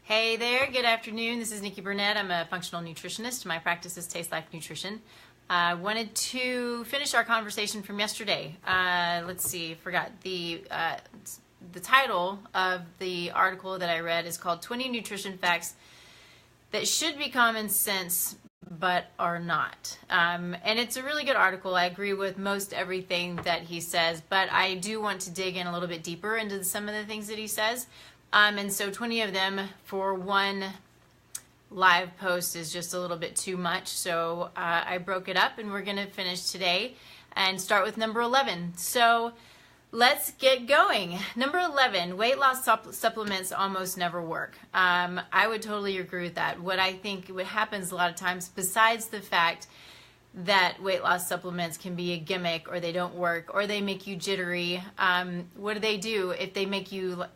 Hey there, good afternoon. This is Nikki Burnett. I'm a functional nutritionist. My practice is Taste Life Nutrition. I wanted to finish our conversation from yesterday. Let's see, forgot. The title of the article that I read is called 20 Nutrition Facts That Should Be Common Sense But Are Not. And it's a really good article. I agree with most everything that he says, but I do want to dig in a little bit deeper into some of the things that he says. And so 20 of them for one live post is just a little bit too much. So I broke it up and we're going to finish today and start with number 11. So let's get going. Number 11, weight loss supplements almost never work. I would totally agree with that. What happens a lot of times, besides the fact that weight loss supplements can be a gimmick or they don't work or they make you jittery, what do? If they make you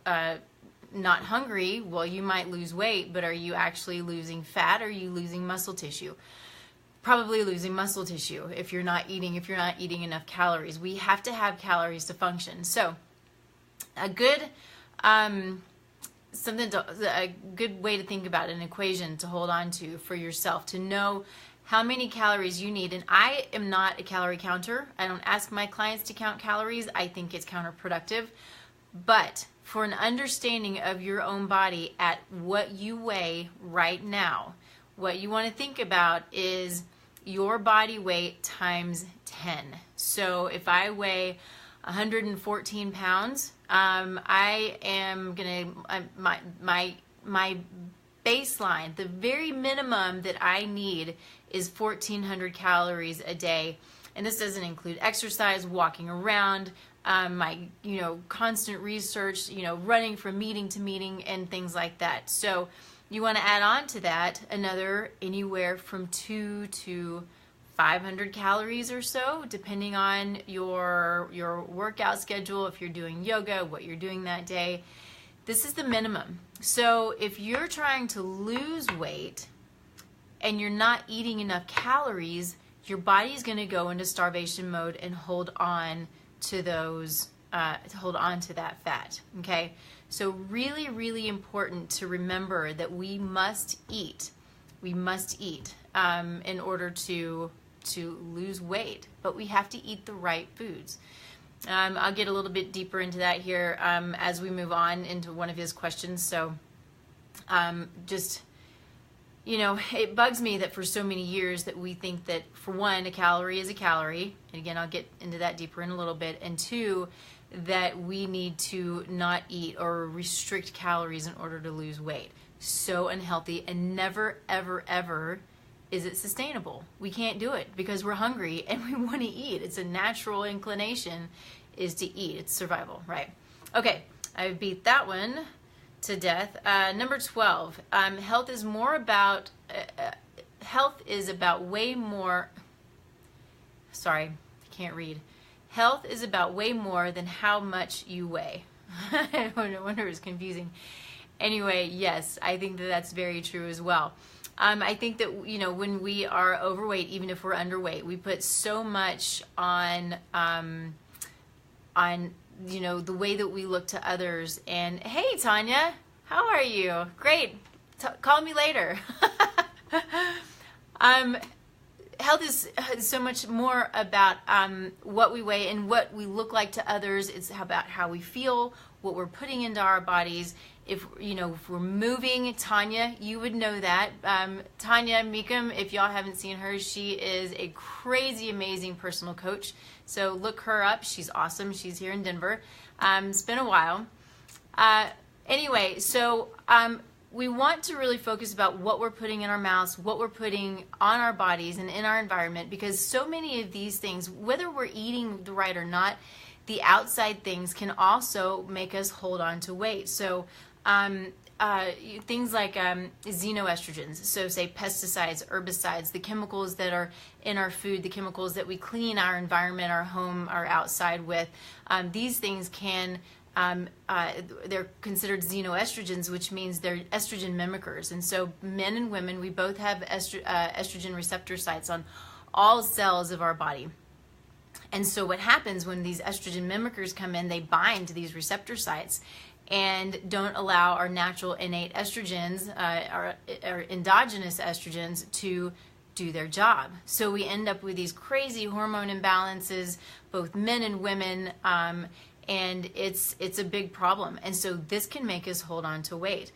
not hungry, well, you might lose weight, but are you actually losing fat or are you losing muscle tissue? Probably losing muscle tissue if you're not eating enough calories. We have to have calories to function. So a good way to think about an equation to hold on to for yourself, to know how many calories you need. And I am not a calorie counter. I don't ask my clients to count calories. I think it's counterproductive. But for an understanding of your own body at what you weigh right now, what you want to think about is your body weight times 10. So if I weigh 114 pounds, I am going to, my baseline, the very minimum that I need is 1,400 calories a day. And this doesn't include exercise, walking around, my constant research, running from meeting to meeting and things like that. So you want to add on to that another anywhere from 200 to 500 calories or so, depending on your workout schedule, if you're doing yoga, what you're doing that day. This is the minimum. So if you're trying to lose weight and you're not eating enough calories, your body is going to go into starvation mode and hold on to that fat. Okay, so really, really important to remember that we must eat. We must eat in order to lose weight, but we have to eat the right foods. I'll get a little bit deeper into that here as we move on into one of his questions. So it bugs me that for so many years that we think that, for one, a calorie is a calorie. And again, I'll get into that deeper in a little bit. And two, that we need to not eat or restrict calories in order to lose weight. So unhealthy, and never, ever, ever is it sustainable. We can't do it because we're hungry and we want to eat. It's a natural inclination is to eat. It's survival, right? Okay, I beat that one to death. Number 12, health is about way more, sorry, I can't read. Health is about way more than how much you weigh. I wonder it's confusing. Anyway, yes, I think that that's very true as well. I think that, when we are overweight, even if we're underweight, we put so much on the way that we look to others. And hey, Tanya, how are you? Great. Call me later. Health is so much more about what we weigh and what we look like to others. It's about how we feel, what we're putting into our bodies. If we're moving, Tanya, you would know that. Tanya Meekum, if y'all haven't seen her, she is a crazy, amazing personal coach. So look her up. She's awesome. She's here in Denver. It's been a while. Anyway, so we want to really focus about what we're putting in our mouths, what we're putting on our bodies and in our environment, because so many of these things, whether we're eating right or not, the outside things can also make us hold on to weight. So things like xenoestrogens, so say pesticides, herbicides, the chemicals that are in our food, the chemicals that we clean our environment, our home, our outside with, these things can, they're considered xenoestrogens, which means they're estrogen mimickers. And so men and women, we both have estrogen receptor sites on all cells of our body. And so what happens when these estrogen mimickers come in, they bind to these receptor sites and don't allow our natural innate estrogens, our endogenous estrogens, to do their job. So we end up with these crazy hormone imbalances, both men and women, and it's a big problem. And so this can make us hold on to weight.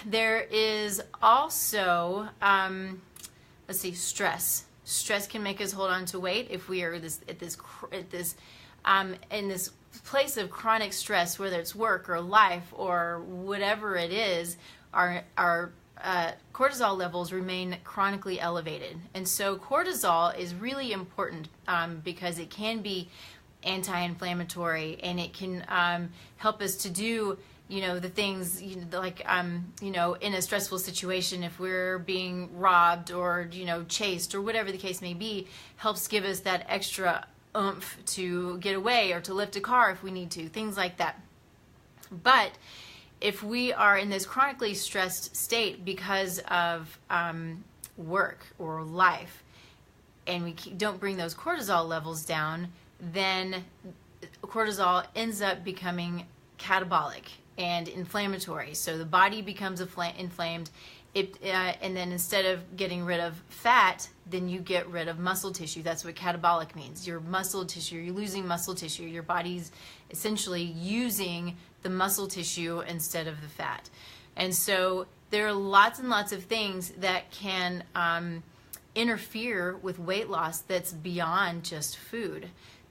There is also, let's see, stress. Stress can make us hold on to weight if we are in this place of chronic stress, whether it's work or life or whatever it is. Our cortisol levels remain chronically elevated, and so cortisol is really important because it can be anti-inflammatory, and it can help us to do the things like in a stressful situation, if we're being robbed or chased or whatever the case may be, helps give us that extra oomph to get away or to lift a car if we need to, things like that. But if we are in this chronically stressed state because of work or life, and we don't bring those cortisol levels down, then cortisol ends up becoming catabolic and inflammatory. So the body becomes inflamed, and then instead of getting rid of fat, then you get rid of muscle tissue. That's what catabolic means. Your muscle tissue, you're losing muscle tissue. Your body's essentially using the muscle tissue instead of the fat. And so there are lots and lots of things that can interfere with weight loss that's beyond just food.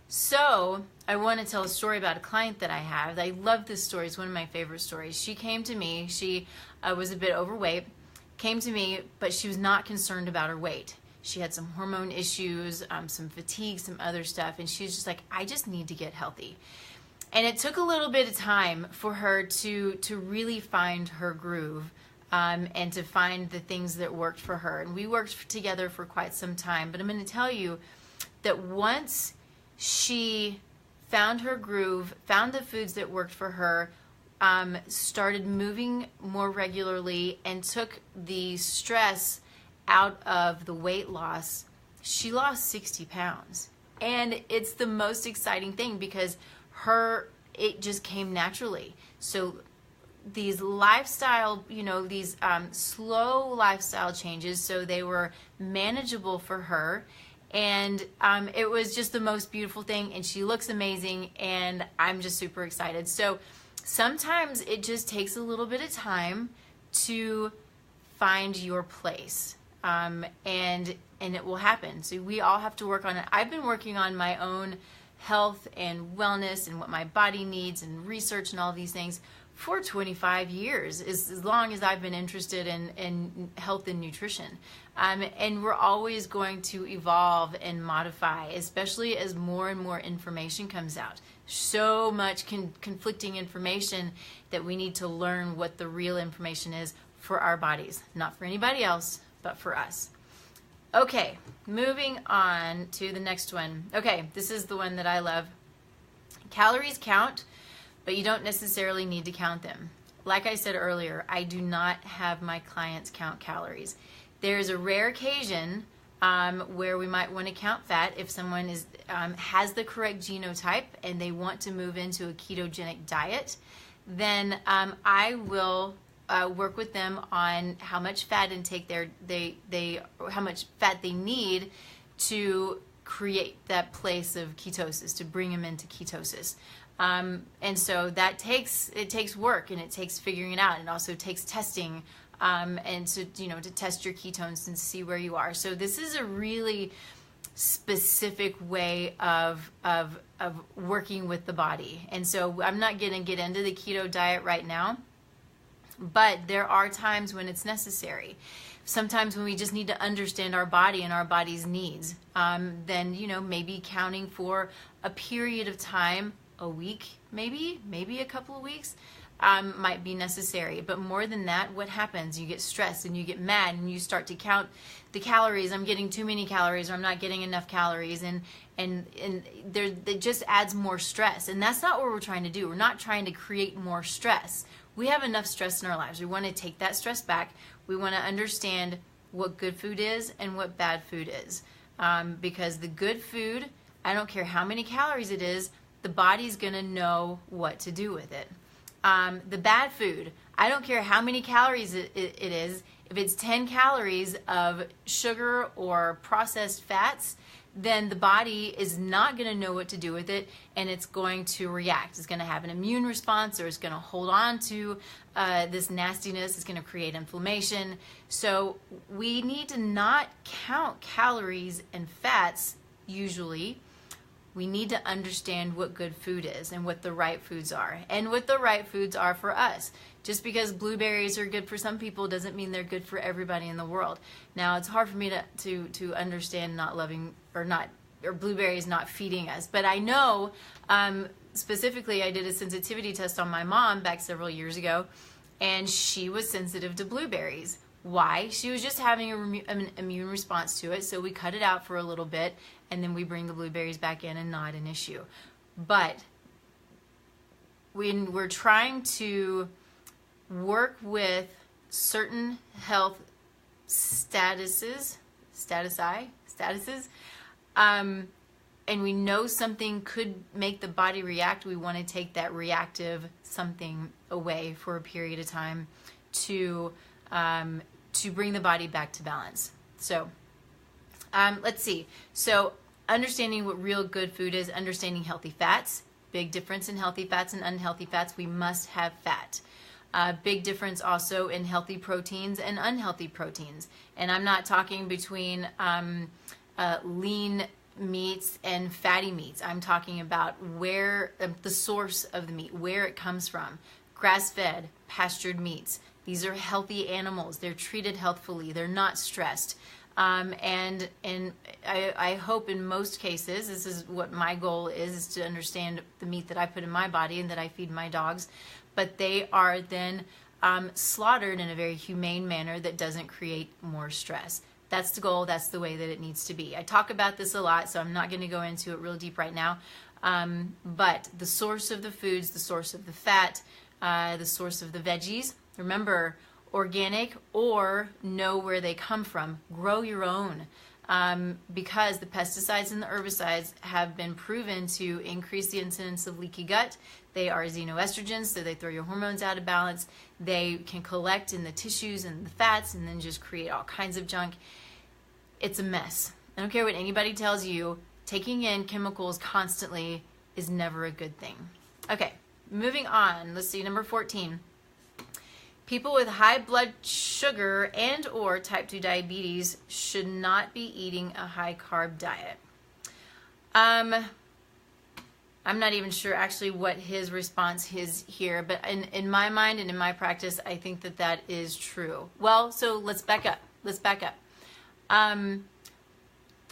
So I want to tell a story about a client that I have. I love this story. It's one of my favorite stories. She came to me. She was a bit overweight, came to me, but she was not concerned about her weight. She had some hormone issues, some fatigue, some other stuff, and she was just like, I just need to get healthy. And it took a little bit of time for her to really find her groove, and to find the things that worked for her. And we worked together for quite some time. But I'm going to tell you that once she found her groove, found the foods that worked for her, started moving more regularly, and took the stress out of the weight loss, she lost 60 pounds. And it's the most exciting thing because it just came naturally. So these lifestyle, these slow lifestyle changes, so they were manageable for her. And it was just the most beautiful thing, and she looks amazing, and I'm just super excited. So sometimes it just takes a little bit of time to find your place, and it will happen. So we all have to work on it. I've been working on my own health and wellness and what my body needs and research and all these things for 25 years, as long as I've been interested in health and nutrition. And we're always going to evolve and modify, especially as more and more information comes out. So much conflicting information that we need to learn what the real information is for our bodies. Not for anybody else, but for us. Okay, moving on to the next one. Okay, this is the one that I love. Calories count, but you don't necessarily need to count them. Like I said earlier, I do not have my clients count calories. There's a rare occasion where we might want to count fat if someone has the correct genotype and they want to move into a ketogenic diet. Then I will work with them on how much fat intake how much fat they need to create that place of ketosis, to bring them into ketosis. And so it takes work, and it takes figuring it out. It also takes testing, and so, to test your ketones and see where you are. So this is a really specific way of working with the body. And so I'm not going to get into the keto diet right now, but there are times when it's necessary. Sometimes when we just need to understand our body and our body's needs, then, maybe counting for a period of time, a week, maybe a couple of weeks, might be necessary. But more than that, what happens? You get stressed and you get mad and you start to count the calories. I'm getting too many calories, or I'm not getting enough calories, and it just adds more stress. And that's not what we're trying to do. We're not trying to create more stress. We have enough stress in our lives. We want to take that stress back. We want to understand what good food is and what bad food is, because the good food, I don't care how many calories it is, the body's going to know what to do with it. The bad food, I don't care how many calories it is. If it's 10 calories of sugar or processed fats, then the body is not going to know what to do with it, and it's going to react. It's going to have an immune response, or it's going to hold on to this nastiness. It's going to create inflammation. So we need to not count calories and fats usually. We need to understand what good food is and what the right foods are, and what the right foods are for us. Just because blueberries are good for some people doesn't mean they're good for everybody in the world. Now, it's hard for me to understand not loving or blueberries not feeding us. But I know, specifically, I did a sensitivity test on my mom back several years ago, and she was sensitive to blueberries. Why? She was just having an immune response to it, so we cut it out for a little bit, and then we bring the blueberries back in, and not an issue. But when we're trying to work with certain health statuses, and we know something could make the body react, we want to take that reactive something away for a period of time to bring the body back to balance. So let's see. So understanding what real good food is, understanding healthy fats, big difference in healthy fats and unhealthy fats. We must have fat. Big difference also in healthy proteins and unhealthy proteins. And I'm not talking between lean meats and fatty meats. I'm talking about where the source of the meat, where it comes from. Grass-fed, pastured meats. These are healthy animals. They're treated healthfully. They're not stressed. And I hope in most cases, this is what my goal is to understand the meat that I put in my body and that I feed my dogs. But they are then slaughtered in a very humane manner that doesn't create more stress. That's the goal. That's the way that it needs to be. I talk about this a lot, so I'm not going to go into it real deep right now. But the source of the foods, the source of the fat, the source of the veggies. Remember, organic, or know where they come from. Grow your own. Because the pesticides and the herbicides have been proven to increase the incidence of leaky gut. They are xenoestrogens, so they throw your hormones out of balance. They can collect in the tissues and the fats and then just create all kinds of junk. It's a mess. I don't care what anybody tells you, taking in chemicals constantly is never a good thing. Okay, moving on. Let's see, number 14. People with high blood sugar and or type 2 diabetes should not be eating a high carb diet. I'm not even sure actually what his response is here, but in my mind and in my practice, I think that that is true. Well, so let's back up. The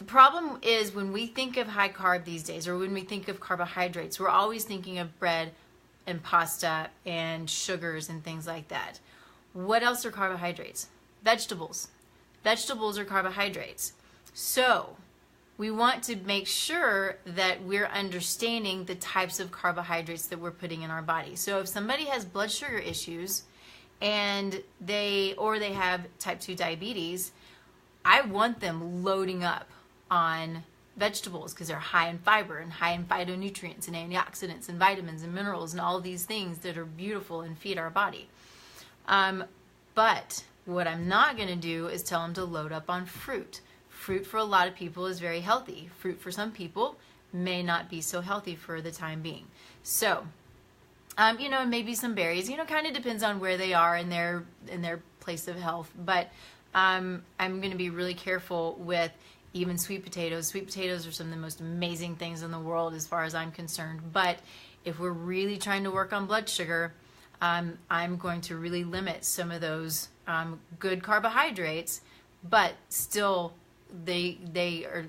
problem is when we think of high carb these days, or when we think of carbohydrates, we're always thinking of bread and pasta and sugars and things like that. What else are carbohydrates? Vegetables. Vegetables are carbohydrates. So we want to make sure that we're understanding the types of carbohydrates that we're putting in our body. So if somebody has blood sugar issues and they have type 2 diabetes, I want them loading up on vegetables because they're high in fiber and high in phytonutrients and antioxidants and vitamins and minerals and all these things that are beautiful and feed our body. But what I'm not going to do is tell them to load up on fruit. Fruit for a lot of people is very healthy. Fruit for some people may not be so healthy for the time being. So, maybe some berries, kind of depends on where they are in their place of health. But I'm going to be really careful with even sweet potatoes. Sweet potatoes are some of the most amazing things in the world as far as I'm concerned. But if we're really trying to work on blood sugar, I'm going to really limit some of those good carbohydrates, but still they are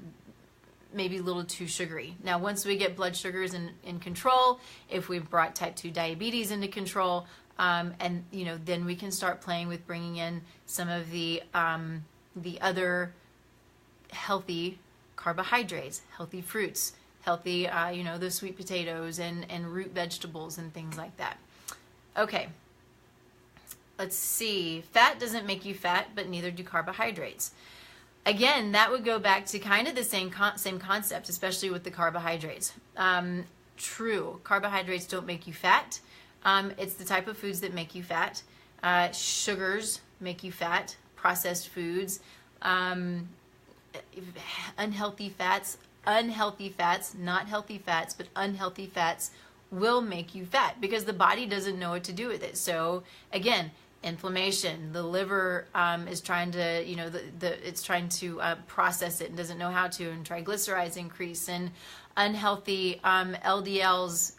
maybe a little too sugary. Now, once we get blood sugars in control, if we've brought type 2 diabetes into control, and then we can start playing with bringing in some of the other healthy carbohydrates, healthy fruits, healthy, the sweet potatoes and root vegetables and things like that. Okay, let's see. Fat doesn't make you fat, but neither do carbohydrates. Again, that would go back to kind of the same concept, especially with the carbohydrates. True, carbohydrates don't make you fat. It's the type of foods that make you fat. Sugars make you fat. Processed foods, unhealthy fats, not healthy fats, but unhealthy fats will make you fat because the body doesn't know what to do with it. So again, inflammation, the liver is trying to, it's trying to process it and doesn't know how to, and triglycerides increase, and unhealthy LDLs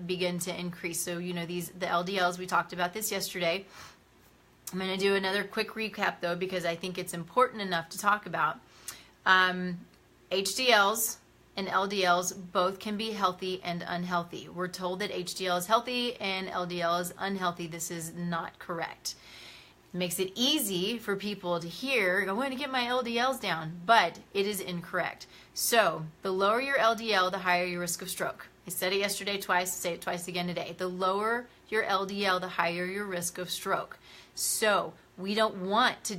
begin to increase. So, the LDLs, we talked about this yesterday. I'm going to do another quick recap though, because I think it's important enough to talk about. HDLs and LDLs both can be healthy and unhealthy. We're told that HDL is healthy and LDL is unhealthy. This is not correct. It makes it easy for people to hear, I want to get my LDLs down, but it is incorrect. So the lower your LDL, the higher your risk of stroke. I said it yesterday twice, say it twice again today. The lower your LDL, the higher your risk of stroke. So we don't want to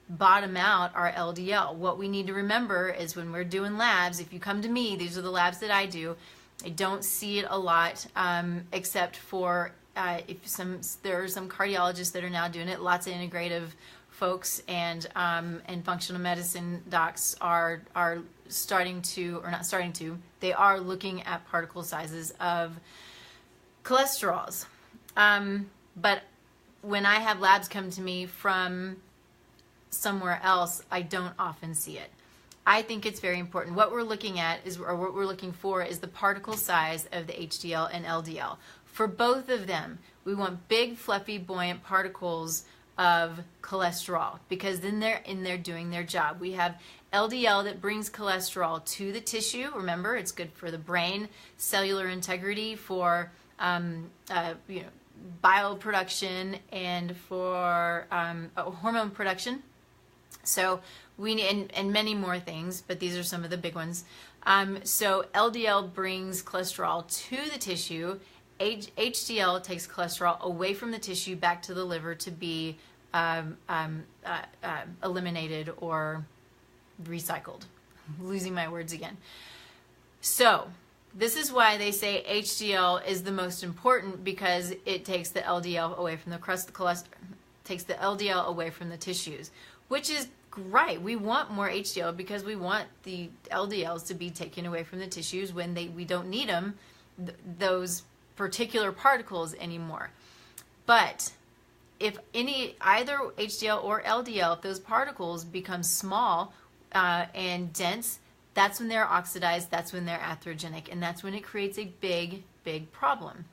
bottom out our LDL. What we need to remember is when we're doing labs, if you come to me, these are the labs that I do. I don't see it a lot, except for there are some cardiologists that are now doing it. Lots of integrative folks and functional medicine docs are starting to, or not starting to, they are looking at particle sizes of cholesterols. But when I have labs come to me from somewhere else, I don't often see it. I think it's very important. What we're looking at is, or what we're looking for is the particle size of the HDL and LDL. For both of them, we want big, fluffy, buoyant particles of cholesterol, because then they're in there doing their job. We have LDL that brings cholesterol to the tissue. Remember, it's good for the brain, cellular integrity, for bioproduction, and for hormone production. So we need, and many more things, but these are some of the big ones. So LDL brings cholesterol to the tissue. HDL takes cholesterol away from the tissue back to the liver to be eliminated or recycled. I'm losing my words again. So this is why they say HDL is the most important, because it takes the LDL away from takes the LDL away from the tissues, which is right. We want more HDL because we want the LDLs to be taken away from the tissues when we don't need them, those particular particles anymore. But if either HDL or LDL, if those particles become small and dense, that's when they're oxidized, that's when they're atherogenic, and that's when it creates a big, big problem.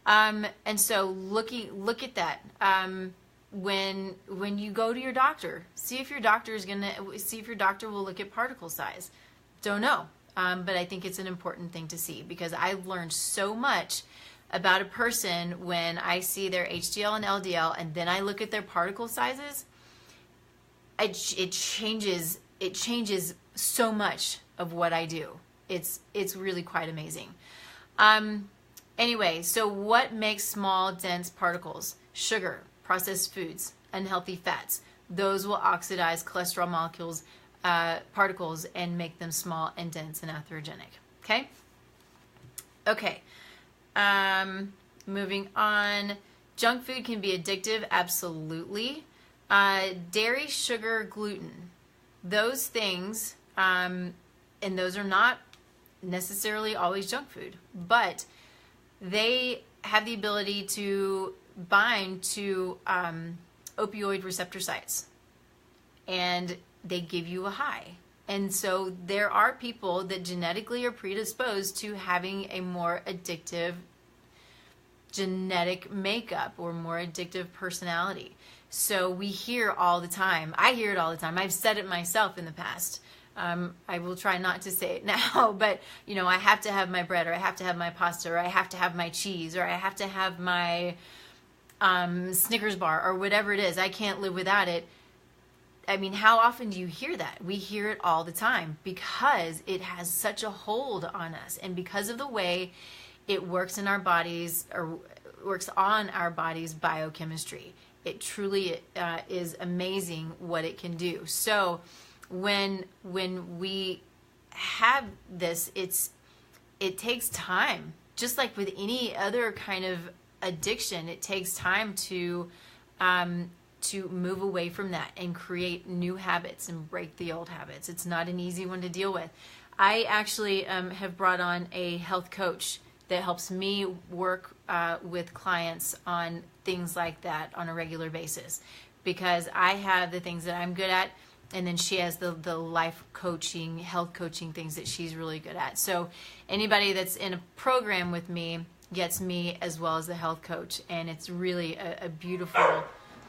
And so look at that. When you go to your doctor, see if your doctor will look at particle size. Don't know, but I think it's an important thing to see, because I've learned so much about a person when I see their HDL and LDL, and then I look at their particle sizes. It changes so much of what I do. It's really quite amazing. Anyway, so what makes small, dense particles? Sugar, processed foods, unhealthy fats. Those will oxidize cholesterol molecules, particles, and make them small and dense and atherogenic. Okay? Okay. Moving on. Junk food can be addictive. Absolutely. Dairy, sugar, gluten. Those things, and those are not necessarily always junk food, but they have the ability to bind to opioid receptor sites, and they give you a high. And so there are people that genetically are predisposed to having a more addictive genetic makeup or more addictive personality. So we hear all the time. I hear it all the time. I've said it myself in the past. I will try not to say it now, but I have to have my bread, or I have to have my pasta, or I have to have my cheese, or I have to have my Snickers bar, or whatever it is. I can't live without it. I mean, how often do you hear that? We hear it all the time, because it has such a hold on us, and because of the way it works in our bodies, or works on our body's biochemistry. It truly is amazing what it can do. So when we have this, it takes time, just like with any other kind of addiction, it takes time to move away from that and create new habits and break the old habits. It's not an easy one to deal with. I actually have brought on a health coach that helps me work with clients on things like that on a regular basis, because I have the things that I'm good at, and then she has the life coaching, health coaching things that she's really good at. So anybody that's in a program with me gets me as well as the health coach, and it's really a beautiful,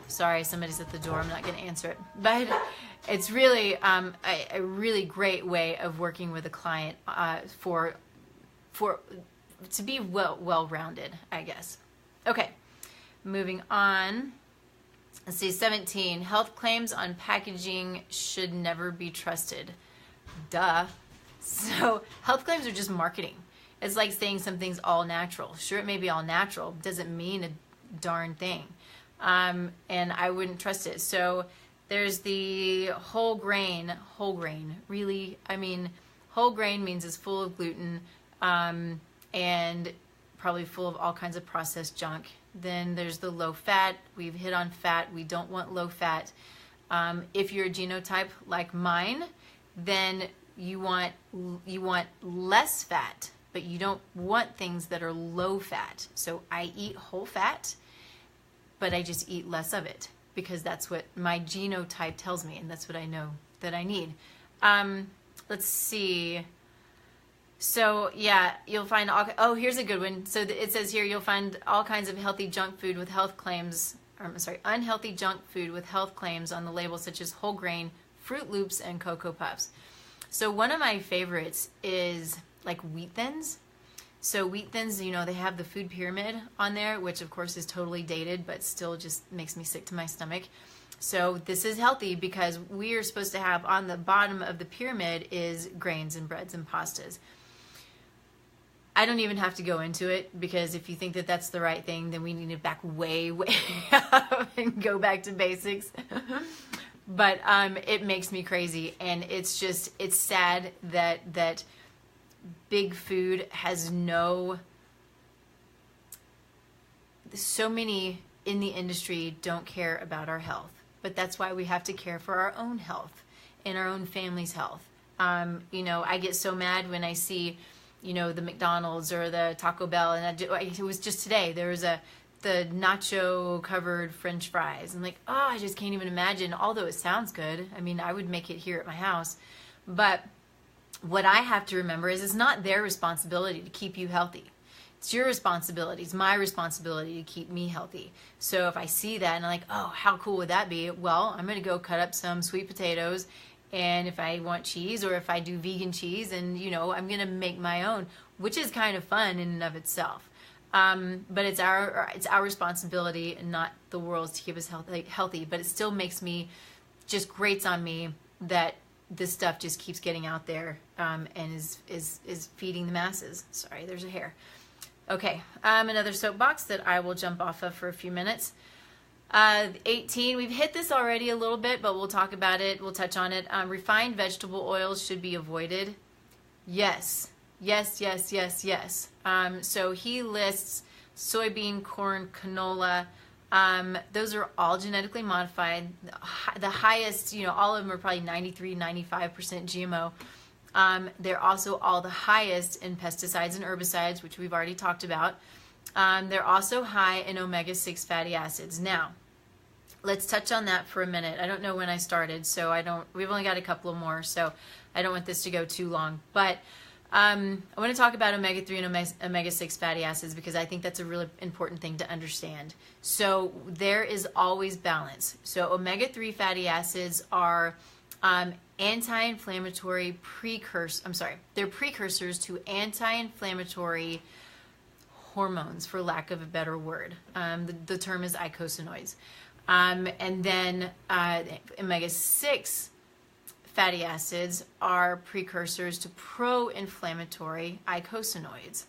sorry, somebody's at the door, I'm not going to answer it, but it's really a really great way of working with a client for to be well-rounded, I guess. Okay, moving on. Let's see, 17. Health claims on packaging should never be trusted. Duh. So health claims are just marketing. It's like saying something's all natural. Sure, it may be all natural. Doesn't mean a darn thing. And I wouldn't trust it. So there's the whole grain. Whole grain, really? I mean, whole grain means it's full of gluten and probably full of all kinds of processed junk. Then there's the low fat. We've hit on fat. We don't want low fat. If you're a genotype like mine, then you want less fat, but you don't want things that are low fat. So I eat whole fat, but I just eat less of it because that's what my genotype tells me, and that's what I know that I need. Let's see. So yeah, you'll find oh, here's a good one. So it says here you'll find all kinds of healthy junk food with health claims, unhealthy junk food with health claims on the label, such as whole grain, Fruit Loops, and Cocoa Puffs. So one of my favorites is like Wheat Thins. So Wheat Thins, you know, they have the food pyramid on there, which of course is totally dated, but still just makes me sick to my stomach. So this is healthy because we are supposed to have on the bottom of the pyramid is grains and breads and pastas. I don't even have to go into it, because if you think that that's the right thing, then we need to back way up and go back to basics. But it makes me crazy, and it's sad that big food has so many in the industry don't care about our health. But that's why we have to care for our own health and our own family's health. You know, I get so mad when I see, you know, the McDonald's or the Taco Bell, and it was just today, there was the nacho covered French fries. I'm like, oh, I just can't even imagine, although it sounds good. I mean, I would make it here at my house. But what I have to remember is it's not their responsibility to keep you healthy. It's your responsibility. It's my responsibility to keep me healthy. So if I see that and I'm like, oh, how cool would that be? Well, I'm going to go cut up some sweet potatoes, and if I want cheese, or if I do vegan cheese, and you know, I'm gonna make my own, which is kind of fun in and of itself. But it's our responsibility, and not the world's, to keep us healthy. But it still makes me, just grates on me that this stuff just keeps getting out there and is feeding the masses. Sorry, there's a hair. Okay, another soapbox that I will jump off of for a few minutes. 18, we've hit this already a little bit, but we'll talk about it. We'll touch on it. Refined vegetable oils should be avoided. Yes. So he lists soybean, corn, canola. Those are all genetically modified. The highest, you know, all of them are probably 93, 95% GMO. They're also all the highest in pesticides and herbicides, which we've already talked about. They're also high in omega-6 fatty acids. Now, let's touch on that for a minute. I don't know when I started, so we've only got a couple more, so I don't want this to go too long. But I want to talk about omega-3 and omega-6 fatty acids, because I think that's a really important thing to understand. So there is always balance. So omega-3 fatty acids are anti-inflammatory they're precursors to anti-inflammatory hormones, for lack of a better word. The term is eicosanoids. And then omega-6 fatty acids are precursors to pro-inflammatory eicosanoids.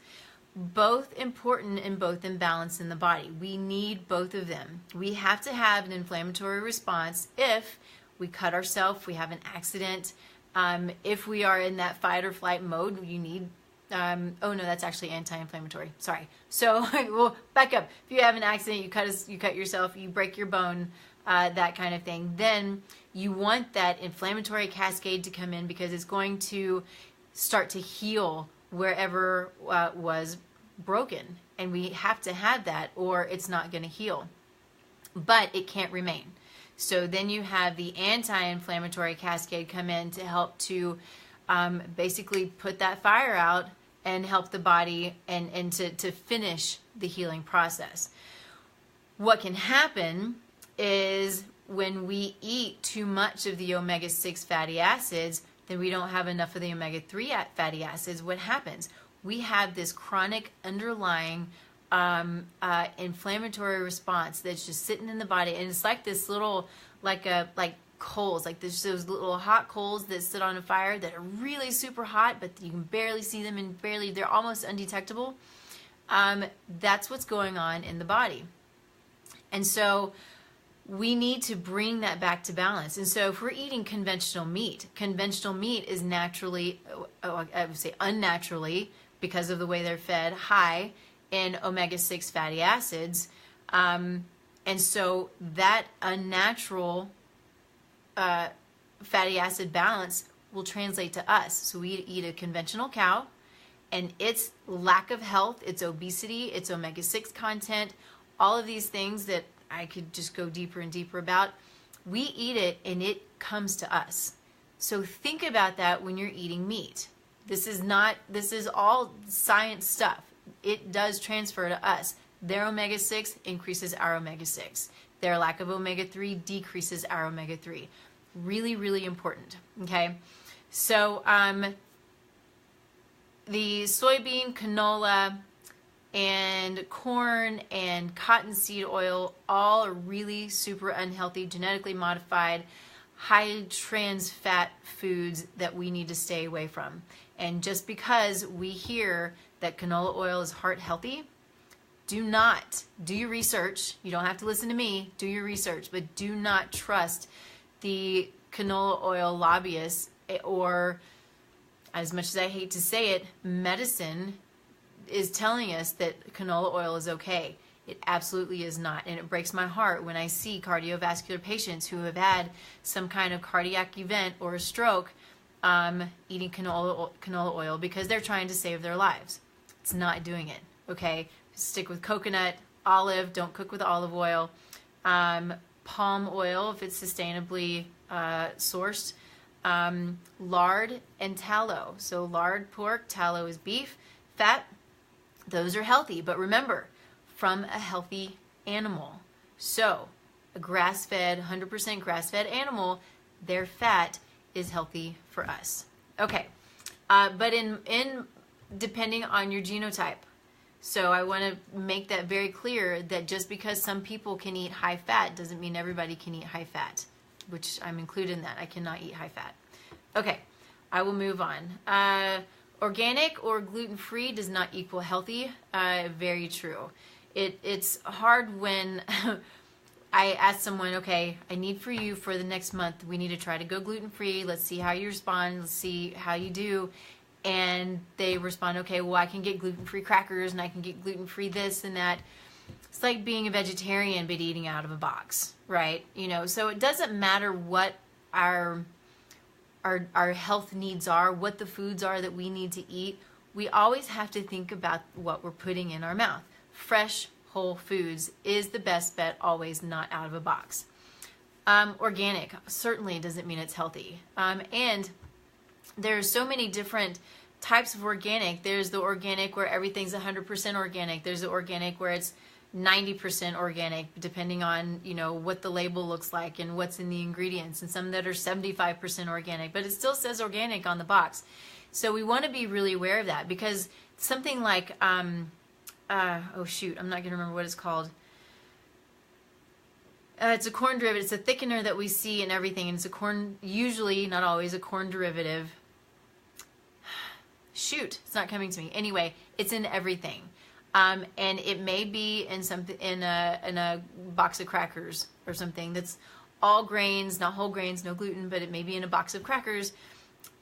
Both important and both in balance in the body. We need both of them. We have to have an inflammatory response if we cut ourselves, we have an accident. If we are in that fight or flight mode, you need Oh no, that's actually anti-inflammatory. Sorry. So we'll back up. If you have an accident, you cut yourself, you break your bone, that kind of thing, then you want that inflammatory cascade to come in because it's going to start to heal wherever was broken. And we have to have that or it's not going to heal. But it can't remain. So then you have the anti-inflammatory cascade come in to help to basically put that fire out and help the body and to finish the healing process. What can happen is when we eat too much of the omega-6 fatty acids, then we don't have enough of the omega-3 fatty acids. What happens? We have this chronic underlying inflammatory response that's just sitting in the body, and it's like this little, like coals, like those little hot coals that sit on a fire that are really super hot, but you can barely see them and they're almost undetectable. That's what's going on in the body, and so we need to bring that back to balance. And so if we're eating conventional meat is naturally, I would say unnaturally, because of the way they're fed, high in omega-6 fatty acids. And so that unnatural fatty acid balance will translate to us. So we eat a conventional cow, and its lack of health, its obesity, its omega-6 content, all of these things that I could just go deeper and deeper about, we eat it and it comes to us. So think about that when you're eating meat. This is all science stuff. It does transfer to us. Their omega-6 increases our omega-6. Their lack of omega-3 decreases our omega-3. Really, really important, okay? So the soybean, canola, and corn and cottonseed oil all are really super unhealthy, genetically modified, high trans fat foods that we need to stay away from. And just because we hear that canola oil is heart healthy, do your research. You don't have to listen to me, do your research, but do not trust the canola oil lobbyists, or, as much as I hate to say it, medicine is telling us that canola oil is okay. It absolutely is not. And it breaks my heart when I see cardiovascular patients who have had some kind of cardiac event or a stroke eating canola oil because they're trying to save their lives. It's not doing it, okay? Stick with coconut, olive, don't cook with olive oil. Palm oil, if it's sustainably sourced. Lard and tallow. So lard, pork, tallow is beef, fat. Those are healthy, but remember, from a healthy animal. So a grass-fed, 100% grass-fed animal, their fat is healthy for us. Okay, but in depending on your genotype. So I want to make that very clear that just because some people can eat high fat doesn't mean everybody can eat high fat, which I'm included in that. I cannot eat high fat. Okay, I will move on. Organic or gluten-free does not equal healthy. Very true. It's hard when I ask someone, okay, I need for you for the next month, we need to try to go gluten-free. Let's see how you respond. Let's see how you do. And they respond, okay, well, I can get gluten-free crackers and I can get gluten-free this and that. It's like being a vegetarian but eating out of a box, right? You know, so it doesn't matter what our health needs are, what the foods are that we need to eat. We always have to think about what we're putting in our mouth. Fresh, whole foods is the best bet, always, not out of a box. Organic certainly doesn't mean it's healthy. And there's so many different types of organic. There's the organic where everything's 100% organic. There's the organic where it's 90% organic, depending on, you know, what the label looks like and what's in the ingredients, and some that are 75% organic, but it still says organic on the box. So we want to be really aware of that, because something like, oh shoot, I'm not going to remember what it's called. It's a corn derivative. It's a thickener that we see in everything, and it's a corn, usually, not always, a corn derivative. Shoot, it's not coming to me. Anyway, it's in everything. And it may be in something in a box of crackers or something that's all grains, not whole grains, no gluten, but it may be in a box of crackers.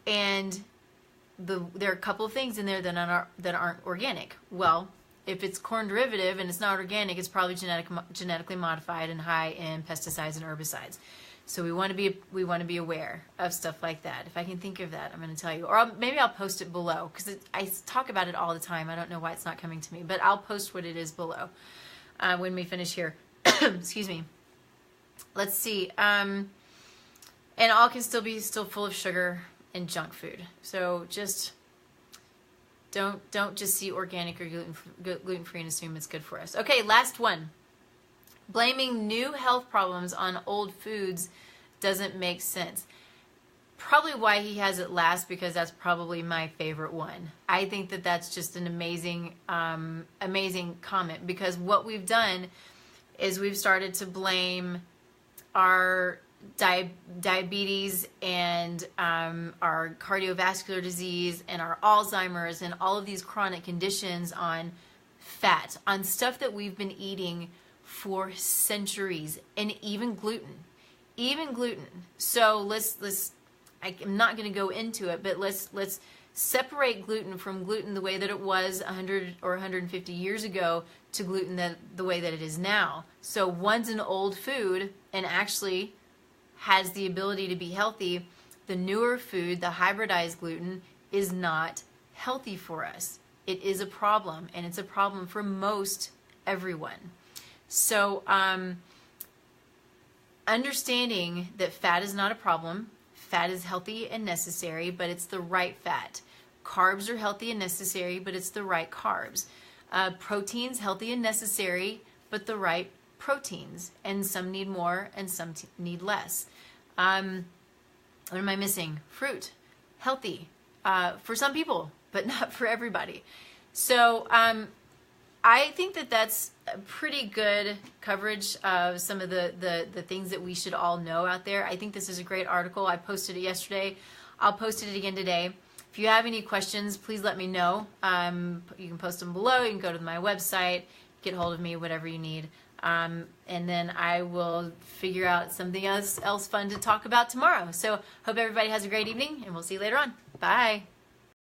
And there are a couple of things in there that aren't organic. Well, if it's corn derivative and it's not organic, it's probably genetically modified and high in pesticides and herbicides. So we want to be aware of stuff like that. If I can think of that, I'm going to tell you, or maybe I'll post it below, because I talk about it all the time. I don't know why it's not coming to me, but I'll post what it is below when we finish here. Excuse me. Let's see. And all can still be full of sugar and junk food. So just don't just see organic or gluten-free and assume it's good for us. Okay, last one. Blaming new health problems on old foods doesn't make sense. Probably why he has it last, because that's probably my favorite one. I think that that's just an amazing, amazing comment, because what we've done is we've started to blame our diabetes and our cardiovascular disease and our Alzheimer's and all of these chronic conditions on fat, on stuff that we've been eating for centuries, and even gluten. So I'm not going to go into it, but let's separate gluten from gluten the way that it was 100 or 150 years ago to gluten the way that it is now. So one's an old food and actually has the ability to be healthy. The newer food, the hybridized gluten, is not healthy for us. It is a problem, and it's a problem for most everyone. So understanding that fat is not a problem. Fat is healthy and necessary, but it's the right fat. Carbs are healthy and necessary, but it's the right carbs. Proteins, healthy and necessary, but the right proteins. And some need more and some need less. What am I missing? Fruit, healthy for some people, but not for everybody. So I think that that's a pretty good coverage of some of the things that we should all know out there. I think this is a great article. I posted it yesterday. I'll post it again today. If you have any questions, please let me know. You can post them below. You can go to my website, get hold of me, whatever you need. And then I will figure out something else fun to talk about tomorrow. So hope everybody has a great evening, and we'll see you later on. Bye.